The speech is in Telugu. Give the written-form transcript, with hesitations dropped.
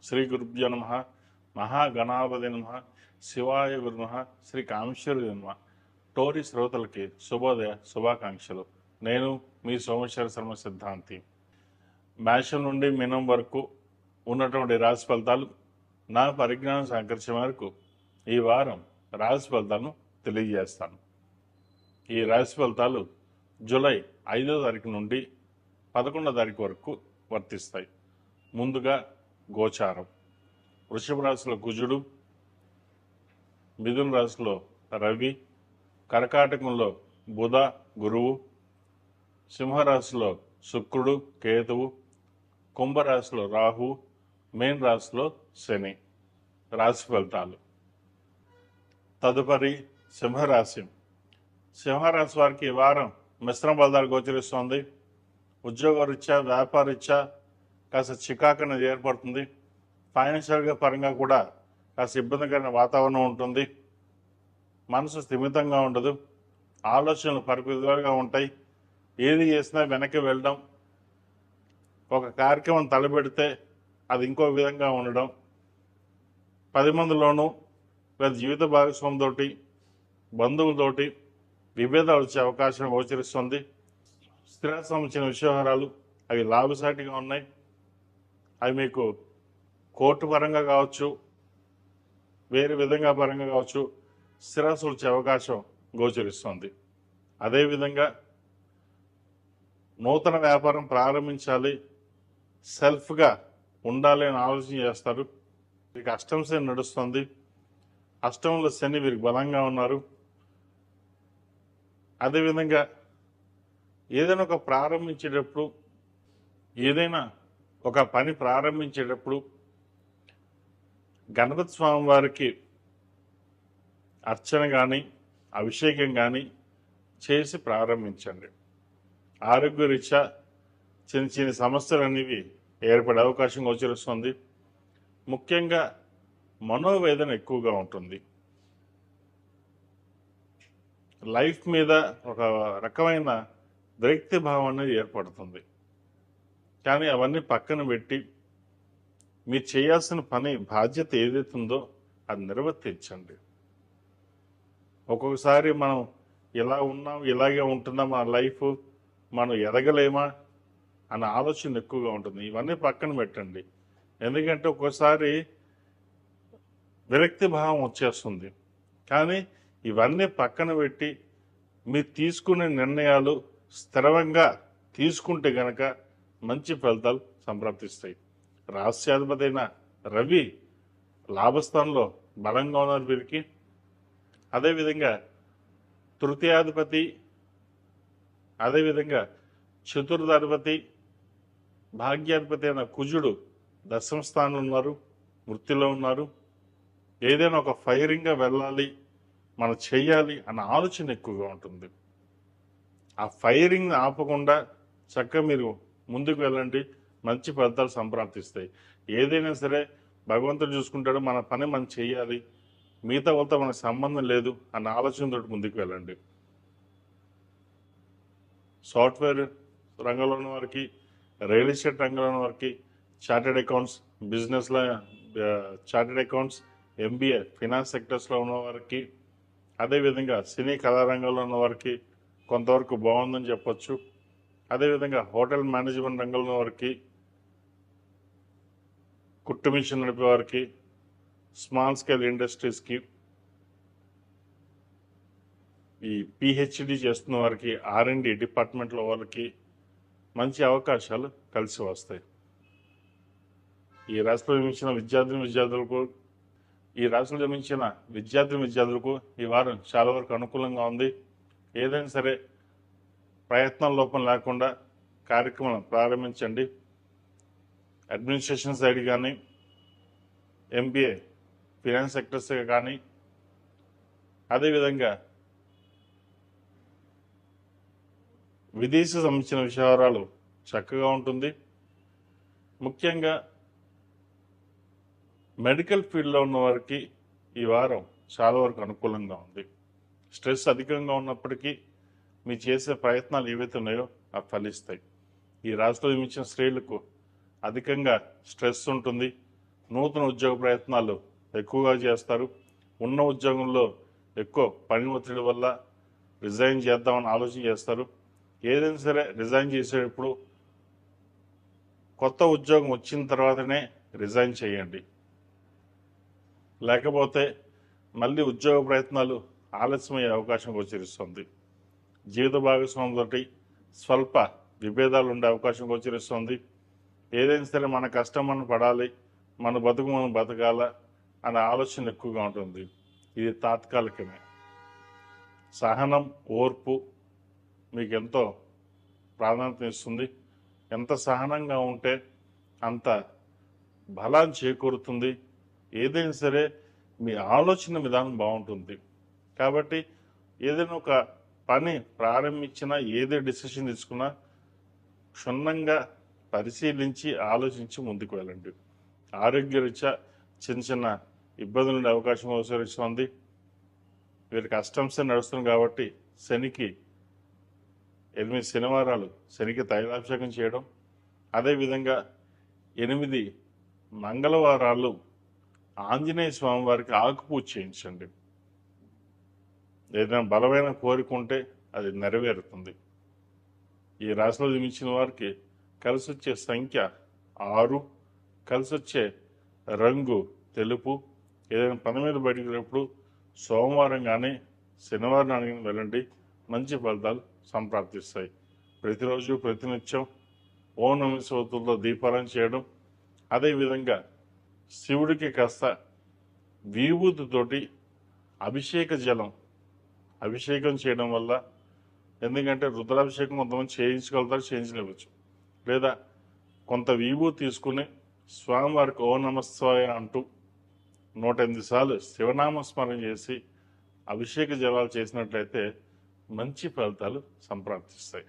శ్రీ గురుభ్యో నమ. మహాగణాపతి నమ. శివాయ గురు నమ. శ్రీ కామేశ్వరి నమ. టోరీ శ్రోతలకి శుభోదయ శుభాకాంక్షలు. నేను మీ సోమేశ్వర శర్మ సిద్ధాంతి. మేషం నుండి మీనం వరకు ఉన్నటువంటి రాశి ఫలితాలు నా పరిజ్ఞానం సహకరించే మేరకు ఈ వారం రాశి ఫలితాలను తెలియజేస్తాను. ఈ రాశి ఫలితాలు జూలై 5వ తారీఖు నుండి 11వ తారీఖు వరకు వర్తిస్తాయి. ముందుగా గోచారం. వృషభ రాశిలో కుజుడు, మిథున రాశిలో రవి, కర్కాటకంలో బుధ గురువు, సింహరాశిలో శుక్రుడు కేతువు, కుంభరాశిలో రాహు, మీన రాశిలో శని. రాశి ఫలితాలు. తదుపరి సింహరాశి. సింహరాశి వారికి ఈ వారం మిశ్రమ ఫలితాలు గోచరిస్తోంది. ఉద్యోగరీత్యా వ్యాపారరీత్యా కాస్త చికాకు అనేది ఏర్పడుతుంది. ఫైనాన్షియల్గా పరంగా కూడా కాస్త ఇబ్బందికరమైన వాతావరణం ఉంటుంది. మనసు స్థిమితంగా ఉండదు. ఆలోచనలు పరిమితులుగా ఉంటాయి. ఏది చేసినా వెనక్కి వెళ్ళడం, ఒక కార్యక్రమం తలపెడితే అది ఇంకో విధంగా ఉండడం, 10 మందిలోనూ లేదా జీవిత భాగస్వామితోటి బంధువులతోటి విభేదాలు వచ్చే అవకాశం గోచరిస్తుంది. స్థిర సంబంధించిన వ్యవహారాలు అవి లాభసాటిగా ఉన్నాయి. అవి మీకు కోర్టు పరంగా కావచ్చు, వేరే విధంగా పరంగా కావచ్చు, స్థిరాస్తులు వచ్చే అవకాశం గోచరిస్తుంది. అదేవిధంగా నూతన వ్యాపారం ప్రారంభించాలి, సెల్ఫ్గా ఉండాలి అని ఆలోచన చేస్తారు. వీరికి అష్టమ శని నడుస్తుంది. అష్టంలో శని వీరికి బలంగా ఉన్నారు. అదేవిధంగా ఏదైనా ఒక పని ప్రారంభించేటప్పుడు గణపతి స్వామి వారికి అర్చన కానీ అభిషేకం కానీ చేసి ప్రారంభించండి. ఆరోగ్యరీత్యా చిన్న చిన్న సమస్యలు అనేవి ఏర్పడే అవకాశం గోచరిస్తుంది. ముఖ్యంగా మనోవేదన ఎక్కువగా ఉంటుంది. లైఫ్ మీద ఒక రకమైన విరక్తి భావం అనేది ఏర్పడుతుంది. కానీ అవన్నీ పక్కన పెట్టి మీరు చేయాల్సిన పని బాధ్యత ఏదైతే ఉందో అది నిర్వర్తించండి. ఒక్కొక్కసారి మనం ఇలా ఉన్నాం, ఇలాగే ఉంటుందా మన లైఫ్, మనం ఎదగలేమా అన్న ఆలోచన ఎక్కువగా ఉంటుంది. ఇవన్నీ పక్కన పెట్టండి. ఎందుకంటే ఒక్కోసారి విరక్తి భావం వచ్చేస్తుంది. కానీ ఇవన్నీ పక్కన పెట్టి మీరు తీసుకునే నిర్ణయాలు స్థిరంగా తీసుకుంటే గనక మంచి ఫలితాలు సంప్రాప్తిస్తాయి. రాష్ట్రాధిపతి అయిన రవి లాభస్థానంలో బలంగా ఉన్నారు వీరికి. అదేవిధంగా తృతీయాధిపతి, అదేవిధంగా చతుర్థాధిపతి, భాగ్యాధిపతి అయిన కుజుడు దశమ స్థానంలో ఉన్నారు, వృత్తిలో ఉన్నారు. ఏదైనా ఒక ఫైరింగ్గా వెళ్ళాలి, మనం చెయ్యాలి అన్న ఆలోచన ఎక్కువగా ఉంటుంది. ఆ ఫైరింగ్ ఆపకుండా చక్కగా మీరు ముందుకు వెళ్ళండి, మంచి ఫలితాలు సంప్రాప్తిస్తాయి. ఏదైనా సరే భగవంతుడు చూసుకుంటాడు, మన పని మనం చెయ్యాలి, మిగతా వాళ్ళతో మనకు సంబంధం లేదు అన్న ఆలోచనతో ముందుకు వెళ్ళండి. సాఫ్ట్వేర్ రంగంలో ఉన్న వారికి, రియల్ ఎస్టేట్ రంగంలో ఉన్న వారికి, చార్టెడ్ అకౌంట్స్ బిజినెస్లో చార్టెడ్ అకౌంట్స్, MBA ఫినాన్స్ సెక్టర్స్లో ఉన్న వారికి, అదేవిధంగా సినీ కళారంగంలో ఉన్న వారికి కొంతవరకు బాగుందని చెప్పొచ్చు. అదేవిధంగా హోటల్ మేనేజ్మెంట్ రంగంలో ఉన్న వారికి, కుట్టు మిషన్ నడిపే వారికి, స్మాల్ స్కేల్ ఇండస్ట్రీస్కి, ఈ PhD చేస్తున్న వారికి, R&D డిపార్ట్మెంట్లో వాళ్ళకి మంచి అవకాశాలు కలిసి వస్తాయి. ఈ రాశిలో జన్మించిన విద్యార్థులకు ఈ వారం చాలా వరకు అనుకూలంగా ఉంది. ఏదైనా సరే ప్రయత్నం లోపం లేకుండా కార్యక్రమాలను ప్రారంభించండి. అడ్మినిస్ట్రేషన్ సైడ్ కానీ, MBA ఫినాన్స్ సెక్టర్స్ కానీ, అదేవిధంగా విదేశీ సంబంధించిన విషయాలు చక్కగా ఉంటుంది. ముఖ్యంగా మెడికల్ ఫీల్డ్లో ఉన్న వారికి ఈ వారం చాలా వరకు అనుకూలంగా ఉంది. స్ట్రెస్ అధికంగా ఉన్నప్పటికీ మీరు చేసే ప్రయత్నాలు ఏవైతే ఉన్నాయో అవి ఫలిస్తాయి. ఈ రాశిలో జన్మించిన స్త్రీలకు అధికంగా స్ట్రెస్ ఉంటుంది, నూతన ఉద్యోగ ప్రయత్నాలు ఎక్కువగా చేస్తారు. ఉన్న ఉద్యోగంలో ఎక్కువ పని ఒత్తిడి వల్ల రిజైన్ చేద్దామని ఆలోచన చేస్తారు. ఏదైనా సరే రిజైన్ చేసేటప్పుడు కొత్త ఉద్యోగం వచ్చిన తర్వాతనే రిజైన్ చేయండి. లేకపోతే మళ్ళీ ఉద్యోగ ప్రయత్నాలు ఆలస్యమయ్యే అవకాశం గోచరిస్తుంది. జీవిత భాగస్వామితోటి స్వల్ప విభేదాలు ఉండే అవకాశం గోచరిస్తుంది. ఏదైనా సరే మన కష్టం మనం పడాలి, మన బతుకు మనం బతకాల అనే ఆలోచన ఎక్కువగా ఉంటుంది. ఇది తాత్కాలికమే. సహనం, ఓర్పు మీకు ఎంతో ప్రాధాన్యత ఇస్తుంది. ఎంత సహనంగా ఉంటే అంత బలాన్ని చేకూరుతుంది. ఏదైనా సరే మీ ఆలోచన విధానం బాగుంటుంది. కాబట్టి ఏదైనా ఒక పని ప్రారంభించినా, ఏదే డిసిషన్ తీసుకున్నా క్షుణ్ణంగా పరిశీలించి ఆలోచించి ముందుకు వెళ్ళండి. ఆరోగ్యరీత్యా చిన్న చిన్న ఇబ్బందులు ఉండే అవకాశం గోచరిస్తుంది. వీరికి అష్టంశ నడుస్తుంది కాబట్టి శనికి 8 శనివారాలు శనికి తైలాభిషేకం చేయడం, అదేవిధంగా 8 మంగళవారాలు ఆంజనేయ స్వామి వారికి ఆకుపూజ చేయించండి. ఏదైనా బలమైన కోరిక ఉంటే అది నెరవేరుతుంది. ఈ రాశిలో జన్మించిన వారికి కలిసి వచ్చే సంఖ్య 6, కలిసి వచ్చే రంగు తెలుపు. ఏదైనా పని మీద బయటకు వెళ్ళినప్పుడు సోమవారం కానీ శనివారం కానీ వెళ్ళండి, మంచి ఫలితాలు సంప్రాప్తిస్తాయి. ప్రతిరోజు ప్రతినిత్యం ఓం నమః శివాయతో దీపారాధన చేయడం, అదేవిధంగా శివుడికి కాస్త విభూతితోటి అభిషేకం చేయడం వల్ల, ఎందుకంటే రుద్రాభిషేకం కొంతమంది చేయించగలుగుతారు, చేయించలేవచ్చు. లేదా కొంత విభూతి తీసుకుని స్వామివారికి ఓం నమః శివాయ అంటూ 108 సార్లు శివనామస్మరణ చేసి అభిషేక జలాలు చేసినట్లయితే మంచి ఫలితాలు సంప్రాప్తిస్తాయి.